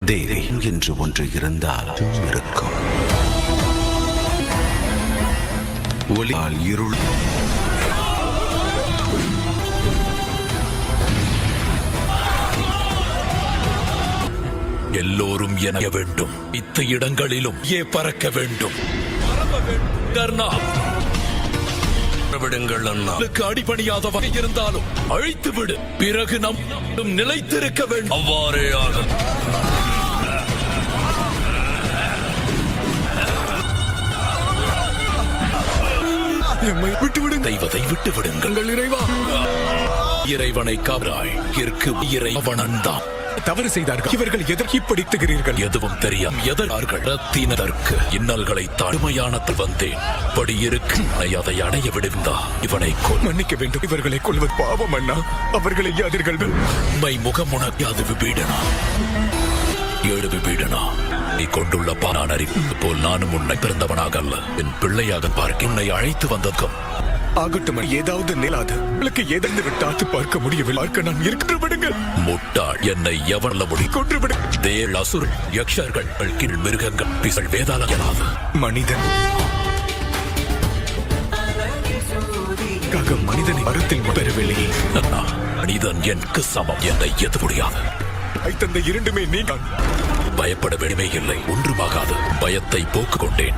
தேவி என்று ஒன்று இருந்தால் இருக்கும். ஒளியால் இருள் எல்லோரும் என வேண்டும். இத்த இடங்களிலும் பறக்க வேண்டும். கர்ணா, விடுங்கள் அண்ணா. அடிபணியாத வகை இருந்தாலும் அழித்து விடு. பிறகு நம் நிலைத்திருக்க வேண்டும். அவ்வாறே ஆகும். எம்மை விட்டுவிடுங்கள். தெய்வத்தை விட்டு விடுங்கள். இறைவா, இறைவனை காவலாய் இருக்கு. இறைவனன்தான் தவறு செய்தார்கள். இவர்கள் எதற்கு இப்படித்துகிறீர்கள்? எதுவும் தெரியும் எதற்கார்கள் ரத்தினதற்கு இன்னல்களை தாழ்மையானத்தில் வந்தேன். படி இருக்கு அதை அடைய விடுந்தா இவனை மன்னிக்க வேண்டும். இவர்களை கொள்வது பாவம் அண்ணா. அவர்களை யாதீர்கள். மை முகமுனக்காது விபீடனா, ஏழு விபீடனா, நீ கொண்டுள்ள பாரான் அறிவு போல் நானும் உன்னை பிறந்தவனாக அல்ல, என் பிள்ளையாக பார்க்க உன்னை அழைத்து வந்ததும் ஆகட்டும். ஏதாவது நிலாது உங்களுக்கு ஏதாவது விட்டாத்து பார்க்க முடியவில்லை. பார்க்க நான் இருக்கிற விடுங்கள். முட்டாள், என்னை எவர்ல முடி கொன்று விடு. தேள், அசுர், யக்ஷர்கள், கீழ் மிருகங்கள், பிசல் வேதாள இயலாது. மனிதன் மனிதனை மரத்தில் பெறவில்லையே. மனிதன் எனக்கு சமம். என்னை எது முடியாது. தந்த இரண்டுமே நீ. பயப்பட வேண்டுமே இல்லை. ஒன்றுமாகாது. பயத்தை போக்கு கொண்டேன்.